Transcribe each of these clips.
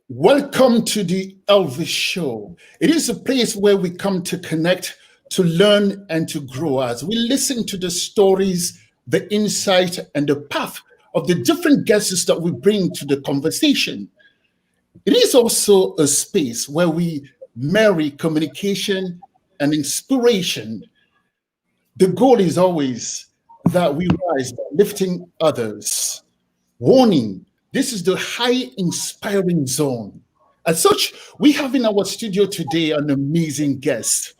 Welcome to the Elvis Show. It is a place where we come to connect, to learn, and to grow as we listen to the stories, the insight, and the path of the different guests that we bring to the conversation. It is also a space where we marry communication and inspiration. The goal is always that we rise by lifting others. Warning, this is the high inspiring zone. As such, we have in our studio today an amazing guest.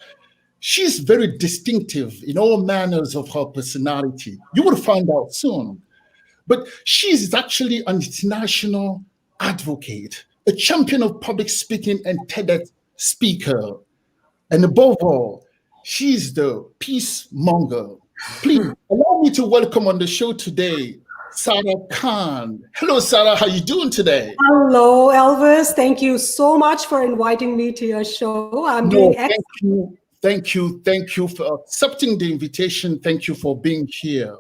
She's very distinctive in all manners of her personality. You will find out soon. But she is actually an international advocate, a champion of public speaking and TEDx speaker. And above all, she is the peacemonger. Please allow me to welcome on the show today, Sarah Khan. Hello, Sarah. How are you doing today? Hello, Elvis. Thank you so much for inviting me to your show. I'm doing excellent. Thank you for accepting the invitation. Thank you for being here.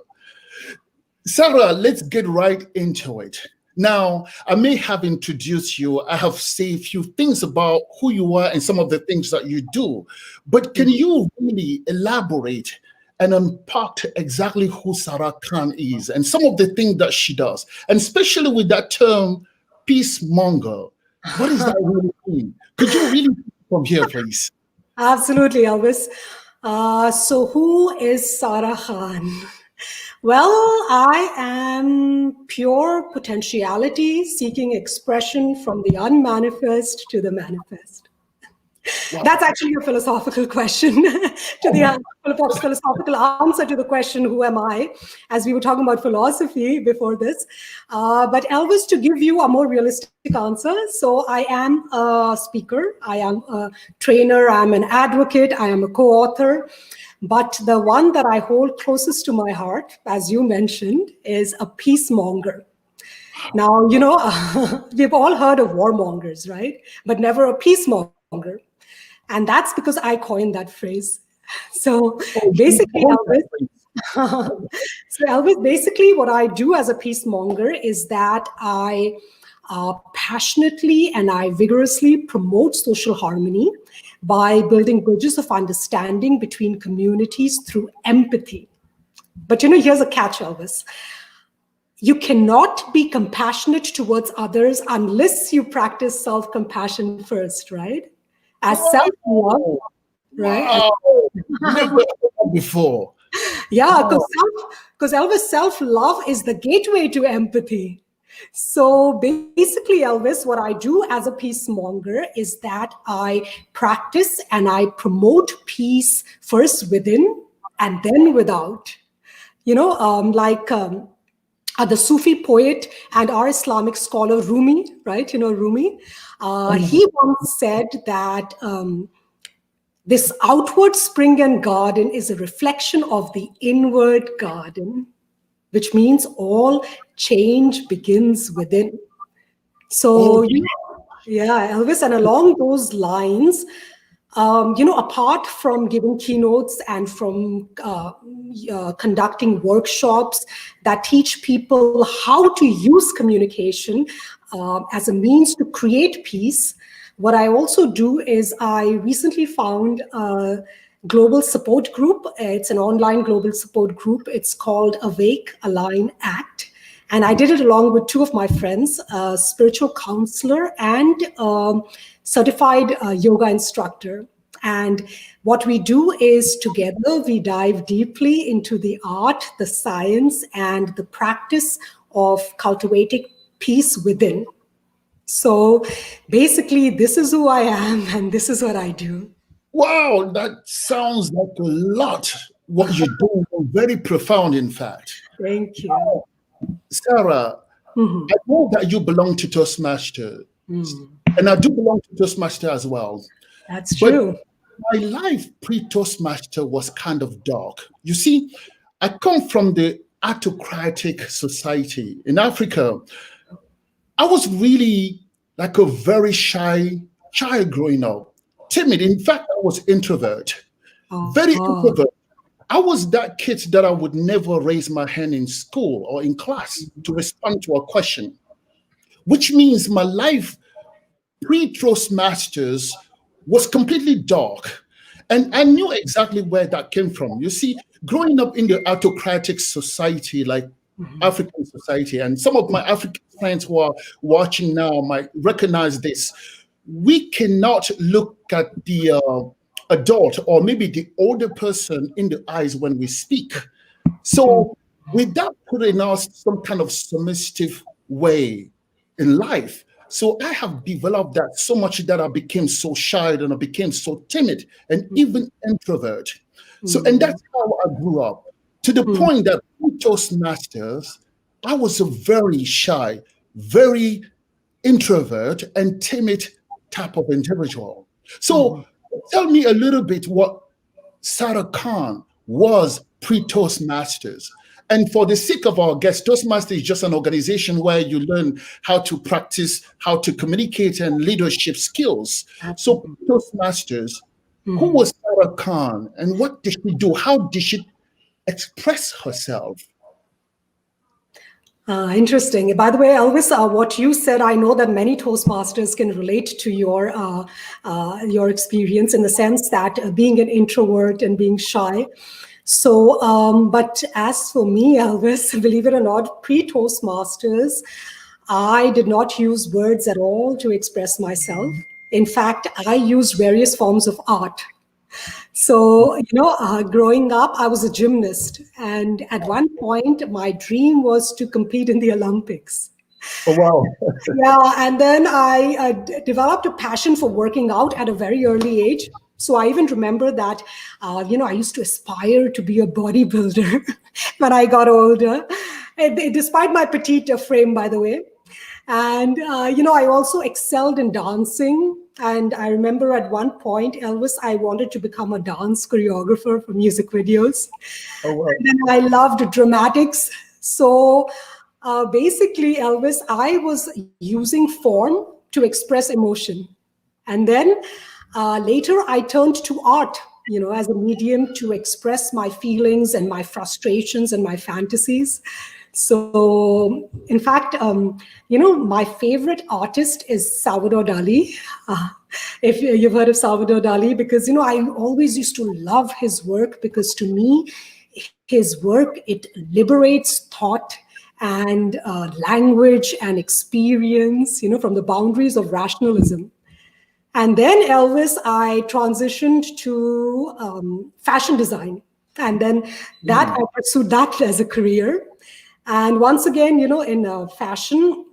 Sarah, let's get right into it. Now, I may have introduced you. I have said a few things about who you are and some of the things that you do. But can you really elaborate and unpack exactly who Sarah Khan is and some of the things that she does? And especially with that term, peacemonger. What does that really mean? Could you really from here, please? Absolutely, Elvis. So who is Sarah Khan? Well, I am pure potentiality seeking expression from the unmanifest to the manifest. Wow. That's actually a philosophical question to the philosophical answer to the question, who am I? As we were talking about philosophy before this. But Elvis, to give you a more realistic answer, so I am a speaker, I am a trainer, I'm an advocate, I am a co-author. But the one that I hold closest to my heart, as you mentioned, is a peacemonger. Now, you know, we've all heard of warmongers, right? But never a peacemonger. And that's because I coined that phrase. So basically, Elvis, basically what I do as a peacemonger is that I passionately and I vigorously promote social harmony by building bridges of understanding between communities through empathy. But you know, here's a catch, Elvis. You cannot be compassionate towards others unless you practice self-compassion first, right? As self-love, right? Wow. Never heard that before. Yeah, because Elvis, self-love is the gateway to empathy. So basically, Elvis, what I do as a peacemonger is that I practice and I promote peace first within and then without. You know, the Sufi poet and our Islamic scholar Rumi, right? You know, Rumi, he once said that this outward spring and garden is a reflection of the inward garden, which means all change begins within. So, yeah, Elvis, and along those lines, you know, apart from giving keynotes and from conducting workshops that teach people how to use communication as a means to create peace, what I also do is I recently found a global support group. It's an online global support group. It's called Awake, Align, Act. And I did it along with two of my friends, a spiritual counselor and certified yoga instructor. And what we do is together, we dive deeply into the art, the science, and the practice of cultivating peace within. So basically, this is who I am and this is what I do. Wow, that sounds like a lot. What you're doing is very profound, in fact. Thank you. Sarah, I know that you belong to Toastmaster, and I do belong to Toastmaster as well. That's true. My life pre-Toastmaster was kind of dark. You see, I come from the autocratic society in Africa. I was really like a very shy child growing up, timid. In fact, I was introvert, very introvert. I was that kid that I would never raise my hand in school or in class to respond to a question, which means my life pre-Toastmasters was completely dark. And I knew exactly where that came from. You see, growing up in the autocratic society like African society, and some of my African friends who are watching now might recognize this. We cannot look at the adult or maybe the older person in the eyes when we speak. So, without putting us some kind of submissive way in life, so I have developed that so much that I became so shy and I became so timid and even introvert. So, and that's how I grew up to the point that with Toastmasters, I was a very shy, very introvert and timid type of individual. So, tell me a little bit what Sarah Khan was pre-Toastmasters. And for the sake of our guests, Toastmasters is just an organization where you learn how to practice, how to communicate and leadership skills. So Toastmasters, who was Sarah Khan and what did she do? How did she express herself? Interesting. By the way, Elvis, what you said, I know that many Toastmasters can relate to your experience in the sense that being an introvert and being shy. So, but as for me, Elvis, believe it or not, pre-Toastmasters, I did not use words at all to express myself. In fact, I used various forms of art. So, growing up, I was a gymnast. And at one point, my dream was to compete in the Olympics. Oh, wow. Yeah, and then I developed a passion for working out at a very early age. So I even remember that, I used to aspire to be a bodybuilder when I got older, despite my petite frame, by the way. And, I also excelled in dancing. And I remember at one point, Elvis, I wanted to become a dance choreographer for music videos. Oh, wow. And then I loved dramatics. So basically, Elvis, I was using form to express emotion. And then later I turned to art, as a medium to express my feelings and my frustrations and my fantasies. So, in fact, my favorite artist is Salvador Dali. If you've heard of Salvador Dali, because, I always used to love his work because to me, his work, it liberates thought and language and experience, from the boundaries of rationalism. And then Elvis, I transitioned to fashion design. And then I pursued that as a career. And once again, in fashion,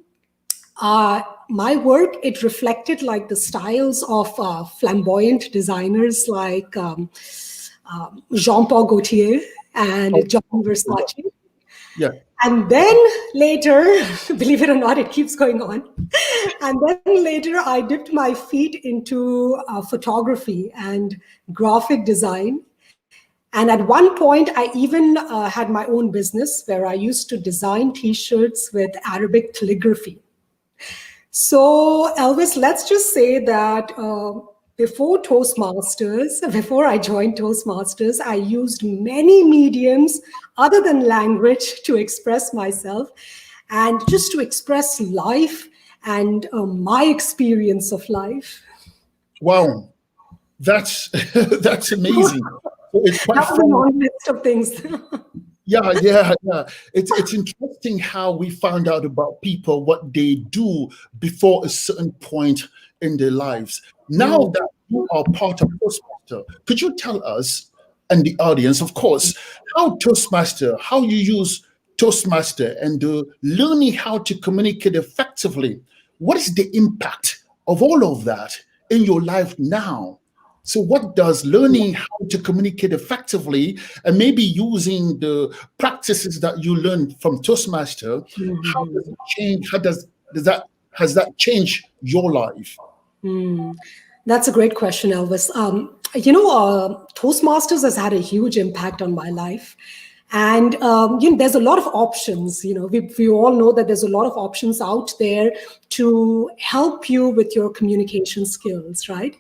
my work, it reflected like the styles of flamboyant designers like Jean-Paul Gaultier and John Versace. Yeah. And then later, believe it or not, it keeps going on. And then later, I dipped my feet into photography and graphic design. And at one point, I even had my own business where I used to design T-shirts with Arabic calligraphy. So, Elvis, let's just say that before I joined Toastmasters, I used many mediums other than language to express myself and just to express life and my experience of life. Wow. That's amazing. It's quite That's a long list of things. Yeah. It's interesting how we found out about people, what they do before a certain point in their lives. Now that you are part of Toastmaster, could you tell us and the audience, of course, how you use Toastmaster and learning how to communicate effectively? What is the impact of all of that in your life now? So what does learning how to communicate effectively and maybe using the practices that you learned from Toastmaster, how does it change? Has that changed your life? That's a great question, Elvis. Toastmasters has had a huge impact on my life. And there's a lot of options. We all know that there's a lot of options out there to help you with your communication skills, right?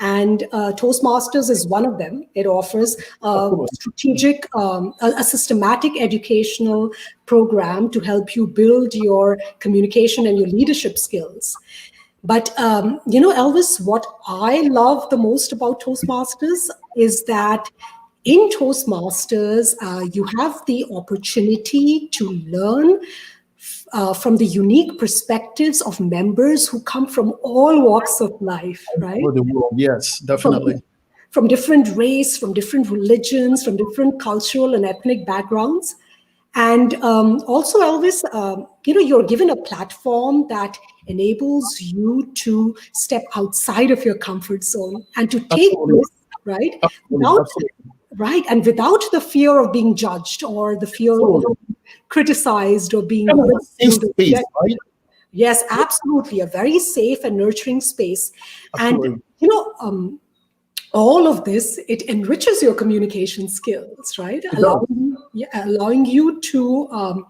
And Toastmasters is one of them. It offers a systematic educational program to help you build your communication and your leadership skills. But, Elvis, what I love the most about Toastmasters is that in Toastmasters, you have the opportunity to learn from the unique perspectives of members who come from all walks of life, right? For the world, yes, From, definitely. from different race, from different religions, from different cultural and ethnic backgrounds. And also, Elvis, you're given a platform that enables you to step outside of your comfort zone and to take Absolutely, risks, right? absolutely, Without absolutely, right, and without the fear of being judged or the fear of absolutely. being criticized or being Kind of a safe ridiculed or space, rejected. right? Yes, absolutely, a very safe and nurturing space. And Absolutely. all of this, it enriches your communication skills, right? It does. Allowing you to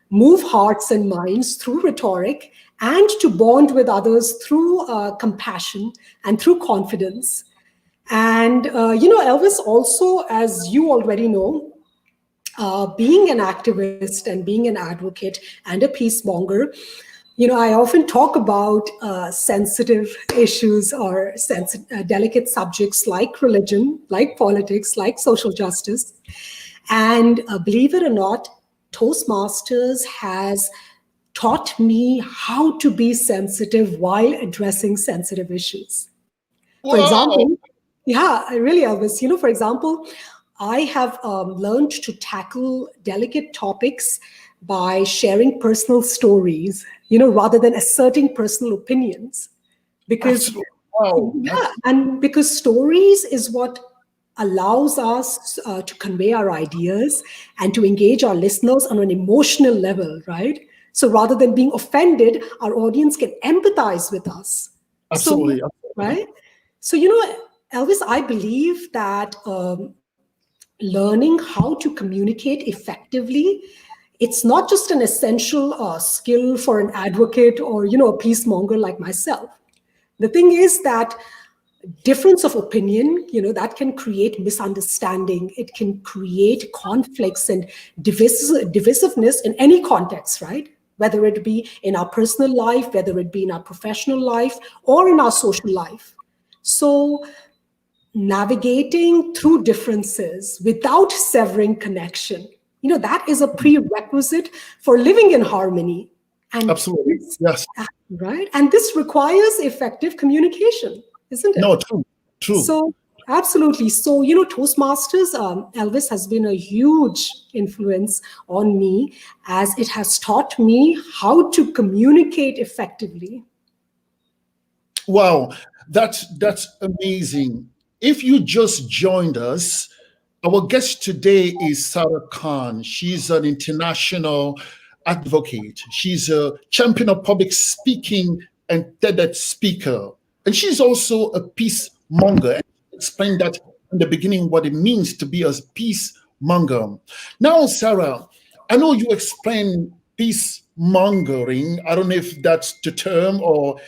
move hearts and minds through rhetoric and to bond with others through compassion and through confidence. And, Elvis, also, as you already know, being an activist and being an advocate and a peacemonger, I often talk about sensitive issues or delicate subjects like religion, like politics, like social justice. And believe it or not, Toastmasters has taught me how to be sensitive while addressing sensitive issues. For example, Wow. yeah, I really, Elvis. For example, I have learned to tackle delicate topics by sharing personal stories, rather than asserting personal opinions. Because, Absolutely. Wow. yeah, and because stories is what allows us to convey our ideas and to engage our listeners on an emotional level, right? So rather than being offended, our audience can empathize with us. So, Absolutely. Absolutely. right? So, Elvis, I believe that learning how to communicate effectively, it's not just an essential skill for an advocate or, a peacemonger like myself. The thing is that difference of opinion, that can create misunderstanding. It can create conflicts and divisiveness in any context, right? Whether it be in our personal life, whether it be in our professional life, or in our social life. So navigating through differences without severing connection, that is a prerequisite for living in harmony. And Absolutely. this, Yes. right? And this requires effective communication, isn't No, it? true. True. So, absolutely. So, Toastmasters, Elvis, has been a huge influence on me as it has taught me how to communicate effectively. Wow, that's amazing. If you just joined us, our guest today is Sarah Khan. She's an international advocate. She's a champion of public speaking and TEDx speaker. And she's also a peacemonger. And she explained that in the beginning what it means to be a peacemonger. Now, Sarah, I know you explained peacemongering. I don't know if that's the term or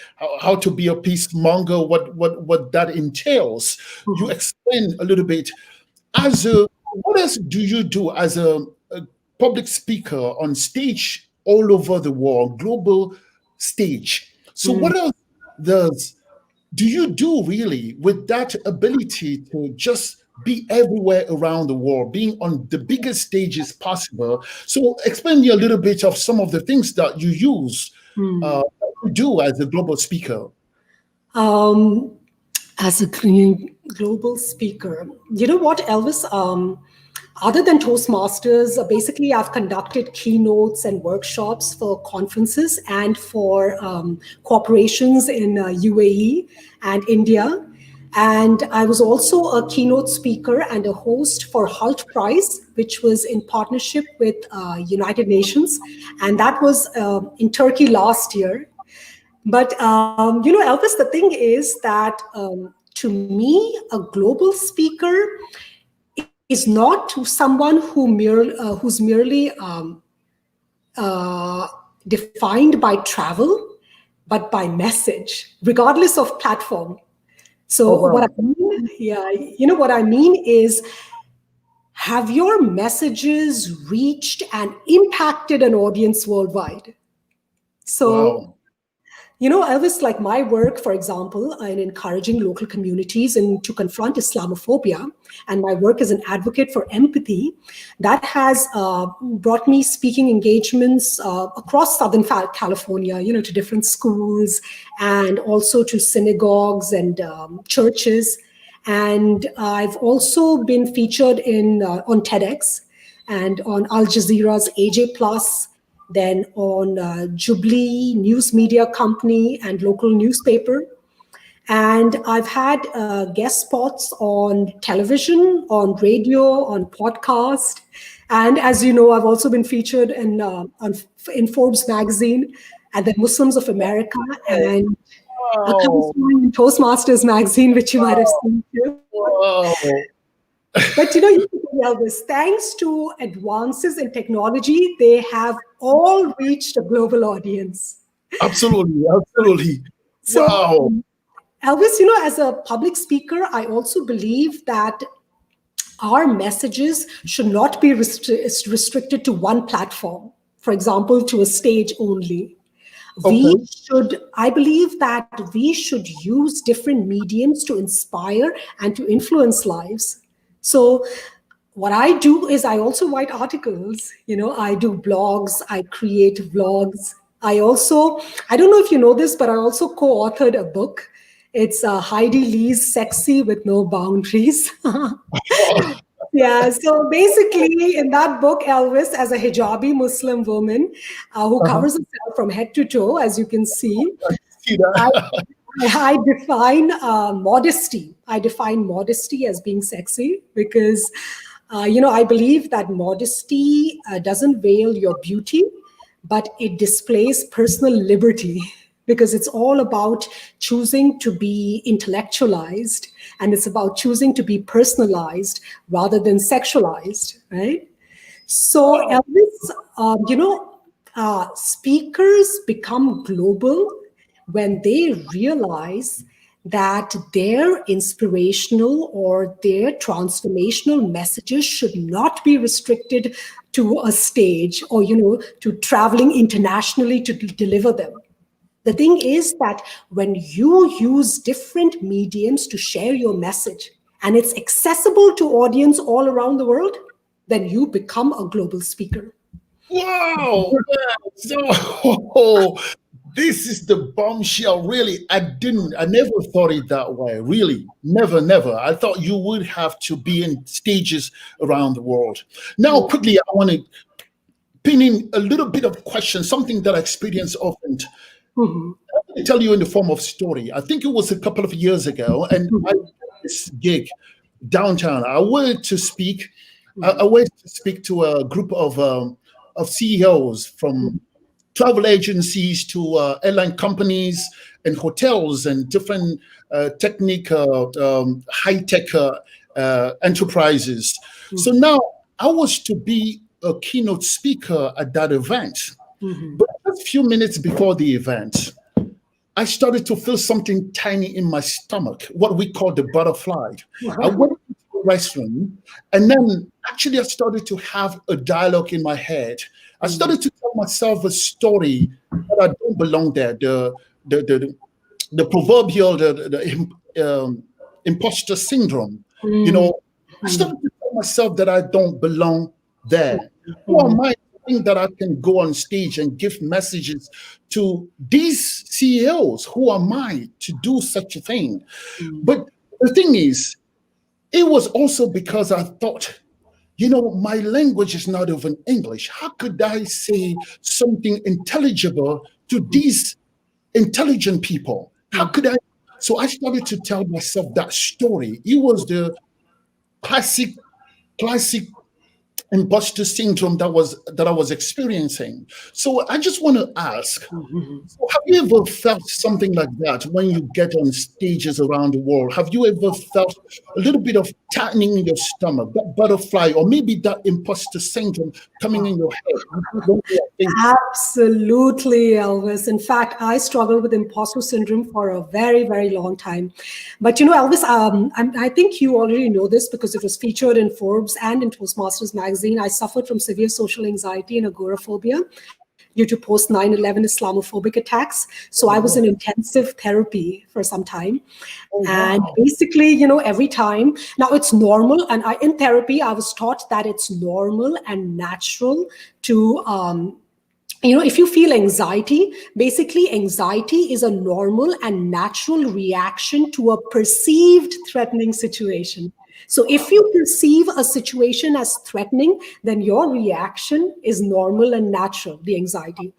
how to be a peacemonger, what that entails. You explain a little bit. What else do you do as a public speaker on stage all over the world, global stage? So Mm. what else does do you do really with that ability to just be everywhere around the world, being on the biggest stages possible? So explain me a little bit of some of the things that you use, Mm. to do as a global speaker. Um, as a global speaker, you know what, Elvis? Other than Toastmasters, basically, I've conducted keynotes and workshops for conferences and for corporations in UAE and India. And I was also a keynote speaker and a host for HALT Prize, which was in partnership with United Nations. And that was in Turkey last year. But Elvis, the thing is that to me, a global speaker is not to someone who's merely uh, defined by travel, but by message, regardless of platform. Oh So what I wow. mean, yeah, what I mean is, have your messages reached and impacted an audience worldwide? So Wow. Elvis, like my work, for example, in encouraging local communities and to confront Islamophobia, and my work as an advocate for empathy, that has brought me speaking engagements across Southern California, to different schools and also to synagogues and churches. And I've also been featured on TEDx and on Al Jazeera's AJ Plus, then on Jubilee News Media Company and local newspaper. And I've had guest spots on television, on radio, on podcast. And as you know, I've also been featured in Forbes magazine and the Muslims of America and in Toastmasters magazine, which you might have seen too. Wow. But Elvis, thanks to advances in technology, they have all reached a global audience. Absolutely. So, Wow. Elvis, as a public speaker, I also believe that our messages should not be restricted to one platform, for example, to a stage only. I believe that we should use different mediums to inspire and to influence lives. So what I do is I also write articles, I do blogs, I create vlogs. I don't know if you know this, but I also co-authored a book. It's Heidi Lee's Sexy with No Boundaries. Yeah, so basically in that book, Elvis, as a hijabi Muslim woman who covers herself from head to toe, as you can see, I define modesty. I define modesty as being sexy because, I believe that modesty doesn't veil your beauty, but it displays personal liberty because it's all about choosing to be intellectualized and it's about choosing to be personalized rather than sexualized, right? So, Elvis, speakers become global when they realize that their inspirational or their transformational messages should not be restricted to a stage or, to traveling internationally to deliver them. The thing is that when you use different mediums to share your message and it's accessible to audience all around the world, then you become a global speaker. Wow. So, this is the bombshell. Really, I never thought it that way. Really, never. I thought you would have to be in stages around the world. Now, quickly, I want to pin in a little bit of question, something that I experience often. I tell you in the form of story. I think it was a couple of years ago, and I did this gig downtown. I went to speak. I went to speak to a group of CEOs from travel agencies to airline companies and hotels and different high-tech enterprises. So now I was to be a keynote speaker at that event. But a few minutes before the event, I started to feel something tiny in my stomach, what we call the butterfly. I went to the restroom, and then actually I started to have a dialogue in my head. I started to tell myself a story that I don't belong there. The proverbial imposter syndrome. I started to tell myself that I don't belong there. Who am I to think that I can go on stage and give messages to these CEOs? Who am I to do such a thing? But the thing is, it was also because I thought, my language is not even English. How could I say something intelligible to these intelligent people? How could I? So I started to tell myself that story. It was the classic imposter syndrome that I was experiencing. So I just want to ask, so have you ever felt something like that when you get on stages around the world? Have you ever felt a little bit of tightening in your stomach, that butterfly, or maybe that imposter syndrome coming in your head? Absolutely, Elvis. In fact, I struggled with imposter syndrome for a very, very long time. But Elvis, I think you already know this because it was featured in Forbes and in Toastmasters magazine. I suffered from severe social anxiety and agoraphobia due to post 9/11 Islamophobic attacks. So I was in intensive therapy for some time. And basically, every time, now it's normal. And in therapy, I was taught that it's normal and natural to, if you feel anxiety, basically anxiety is a normal and natural reaction to a perceived threatening situation. So if you perceive a situation as threatening, then your reaction is normal and natural, the anxiety.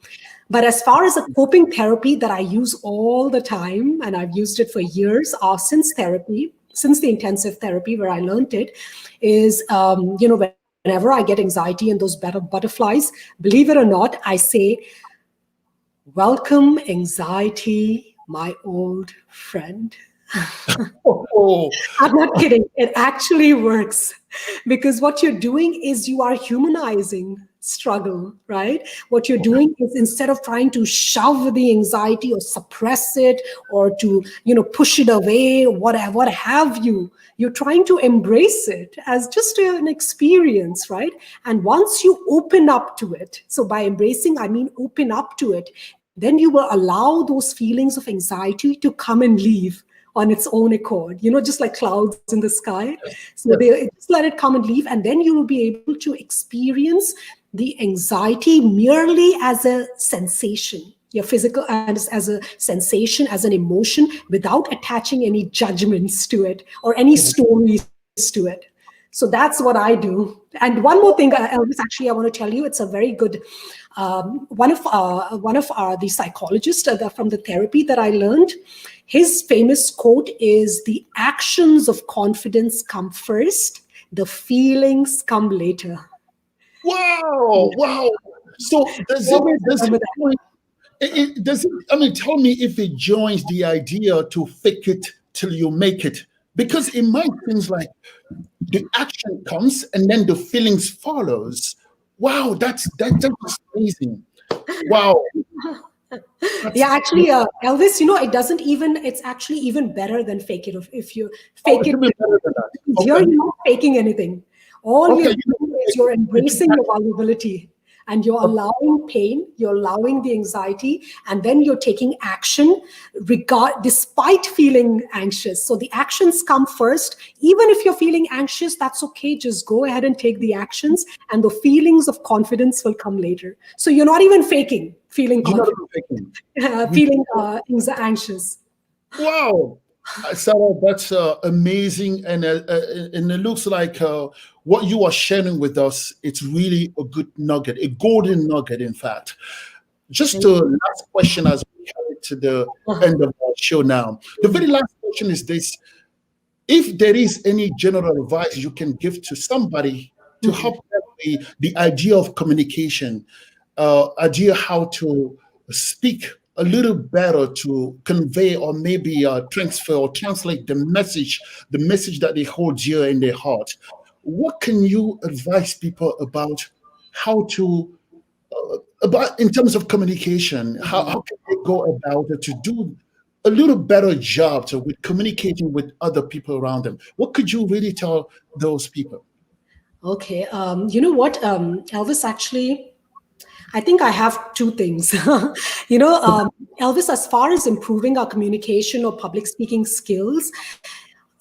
But as far as a coping therapy that I use all the time, and I've used it for years since the intensive therapy where I learned it, is, whenever I get anxiety and those butterflies, believe it or not, I say, welcome anxiety, my old friend. I'm not kidding. It actually works, because what you're doing is you are humanizing struggle, right? What you're doing is, instead of trying to shove the anxiety or suppress it or to, push it away, what have you, you're trying to embrace it as just an experience, right? And once you open up to it, so by embracing, I mean open up to it, then you will allow those feelings of anxiety to come and leave on its own accord, just like clouds in the sky. So they just let it come and leave, and then you will be able to experience the anxiety merely as a sensation, your physical, as a sensation, as an emotion, without attaching any judgments to it or any stories to it. So that's what I do. And one more thing, Elvis, actually, I want to tell you, it's a very good, one of the psychologists from the therapy that I learned, his famous quote is, the actions of confidence come first, the feelings come later. Wow. So tell me if it joins the idea to fake it till you make it, because it might things like the action comes and then the feelings follows. Wow, that's amazing. Wow. Yeah, actually, Elvis, it doesn't even, it's actually even better than fake it. If you fake it, you're not faking anything. All you're doing is you're embracing your vulnerability, and you're allowing pain, you're allowing the anxiety, and then you're taking action despite feeling anxious. So the actions come first. Even if you're feeling anxious, that's okay. Just go ahead and take the actions, and the feelings of confidence will come later. So you're not even faking feeling confident, feeling anxious. Wow. Sarah, that's amazing, and it looks like what you are sharing with us, it's really a good nugget, a golden nugget, in fact. Just a last question as we head to the end of our show now. The very last question is this: if there is any general advice you can give to somebody to help them the idea of communication, idea how to speak a little better, to convey or maybe transfer or translate the message that they hold dear in their heart, what can you advise people about how to about in terms of communication? How can they go about it to do a little better job with communicating with other people around them? What could you really tell those people? Okay, you know what, Elvis, actually, I think I have two things. Elvis, as far as improving our communication or public speaking skills,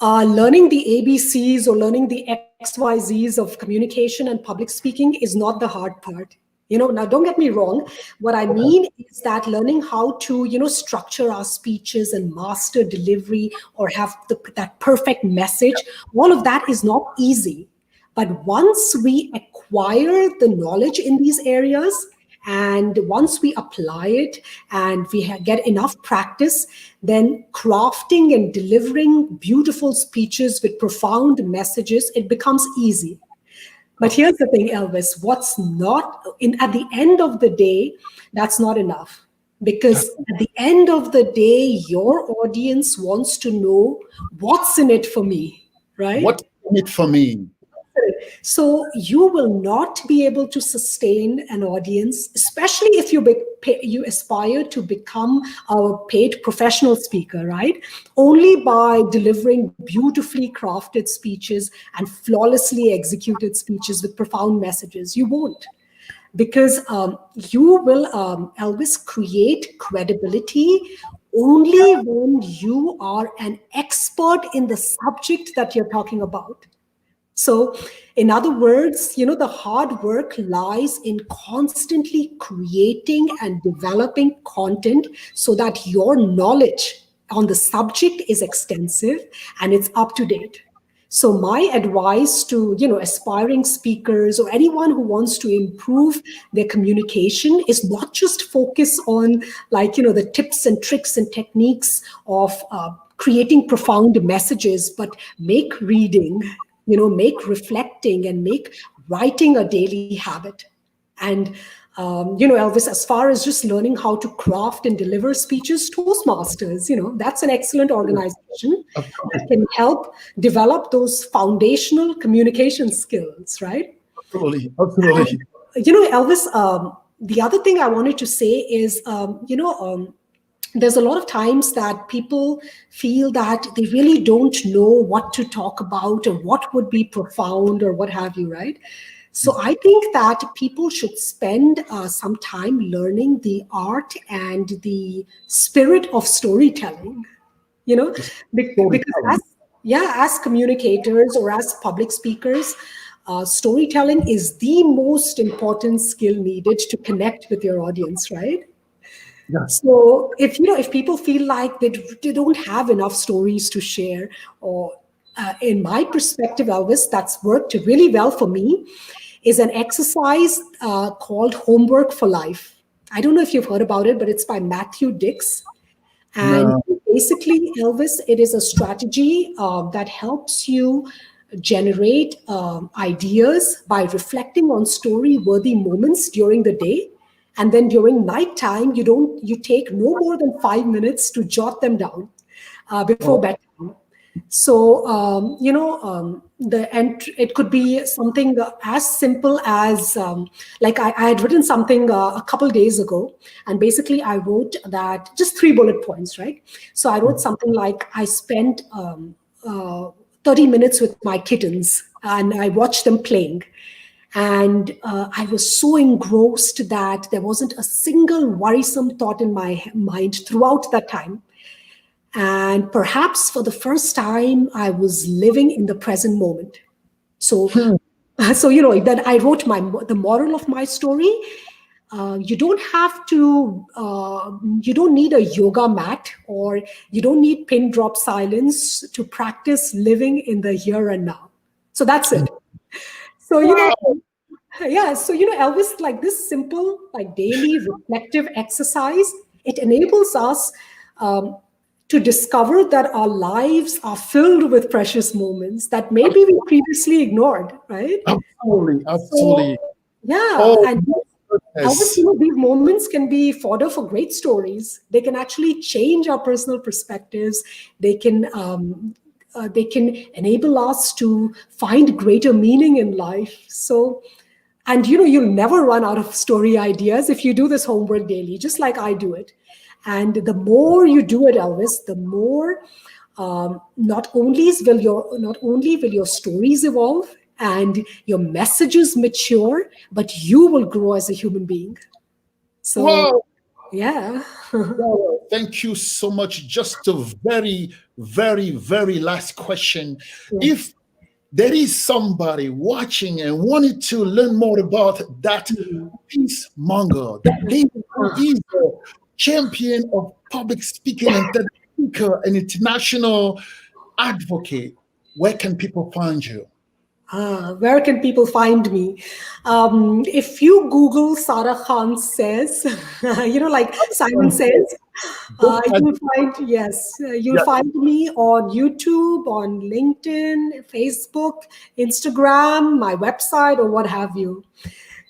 learning the ABCs or learning the XYZs of communication and public speaking is not the hard part. Now don't get me wrong. What I mean is that learning how to, structure our speeches and master delivery or have that perfect message, all of that is not easy. But once we acquire the knowledge in these areas, and once we apply it and we get enough practice, then crafting and delivering beautiful speeches with profound messages, it becomes easy. But here's the thing, Elvis, at the end of the day, that's not enough. Because at the end of the day, your audience wants to know what's in it for me, right? What's in it for me? So you will not be able to sustain an audience, especially if you aspire to become a paid professional speaker, right? Only by delivering beautifully crafted speeches and flawlessly executed speeches with profound messages. You won't. because you will, Elvis, create credibility only when you are an expert in the subject that you're talking about. So, in other words, the hard work lies in constantly creating and developing content so that your knowledge on the subject is extensive and it's up to date. So my advice to, aspiring speakers or anyone who wants to improve their communication is not just focus on, like, the tips and tricks and techniques of creating profound messages, but make reading, make reflecting and make writing a daily habit. And Elvis, as far as just learning how to craft and deliver speeches, Toastmasters, that's an excellent organization that can help develop those foundational communication skills, right? Absolutely, absolutely. Elvis, the other thing I wanted to say is, there's a lot of times that people feel that they really don't know what to talk about or what would be profound or what have you, right? So I think that people should spend some time learning the art and the spirit of storytelling, because as communicators or as public speakers, storytelling is the most important skill needed to connect with your audience, right? Yeah. So if people feel like they don't have enough stories to share, or in my perspective, Elvis, that's worked really well for me, is an exercise called Homework for Life. I don't know if you've heard about it, but it's by Matthew Dix. And basically, Elvis, it is a strategy that helps you generate ideas by reflecting on story-worthy moments during the day. And then during nighttime, you take no more than 5 minutes to jot them down before bedtime. So, it could be something as simple as, like I had written something a couple days ago, and basically I wrote that just 3 bullet points, right? So I wrote something like, I spent 30 minutes with my kittens and I watched them playing. And I was so engrossed that there wasn't a single worrisome thought in my mind throughout that time. And perhaps for the first time, I was living in the present moment. So, then I wrote the moral of my story. You don't have to, you don't need a yoga mat, or you don't need pin drop silence to practice living in the here and now. So that's it. So, yeah. So, Elvis, like this simple, like daily reflective exercise, it enables us to discover that our lives are filled with precious moments that maybe we previously ignored, right? Absolutely, absolutely. So, yeah. Oh, And Elvis, these moments can be fodder for great stories. They can actually change our personal perspectives. They can enable us to find greater meaning in life. So, and you'll never run out of story ideas if you do this homework daily, just like I do it. And the more you do it, Elvis, the more not only will your stories evolve and your messages mature, but you will grow as a human being. So, wow. yeah. Wow, thank you so much. Just a very, very, very last question. Yeah. If there is somebody watching and wanted to learn more about that peacemonger, that lady who is a champion of public speaking and TEDx speaker, an international advocate, where can people find you? Where can people find me? If you Google Sarah Khan Says, like Simon Says, you'll find me on YouTube, on LinkedIn, Facebook, Instagram, my website, or what have you.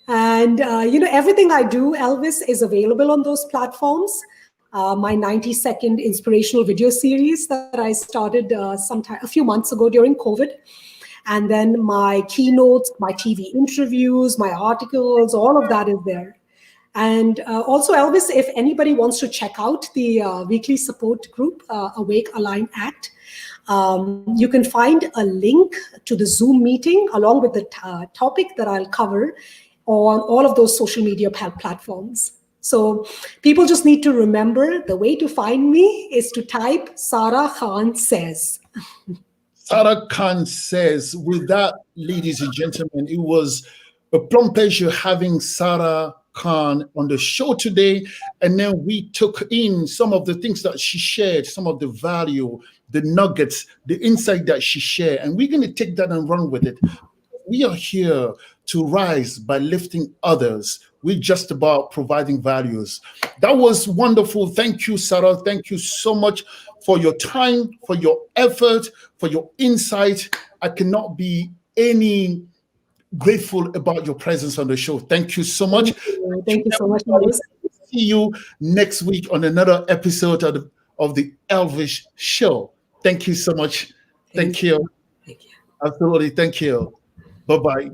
And, everything I do, Elvis, is available on those platforms. My 90-second inspirational video series that I started a few months ago during COVID. And then my keynotes, my TV interviews, my articles, all of that is there. And also, Elvis, if anybody wants to check out the weekly support group, Awake, Align, Act, you can find a link to the Zoom meeting along with the topic that I'll cover on all of those social media platforms. So people just need to remember the way to find me is to type Sara Khan Says. Sara Khan Says. With that, ladies and gentlemen, it was a plum pleasure having Sara Khan on the show today. And then we took in some of the things that she shared, some of the value, the nuggets, the insight that she shared. And we're going to take that and run with it. We are here to rise by lifting others. We're just about providing values. That was wonderful. Thank you, Sara. Thank you so much for your time, for your effort, for your insight. I cannot be any grateful about your presence on the show. Thank you so much. Thank you so much, Elvis. See you next week on another episode of the Elvis Show. Thank you so much. Thank you. Thank you. Absolutely. Thank you. Bye-bye.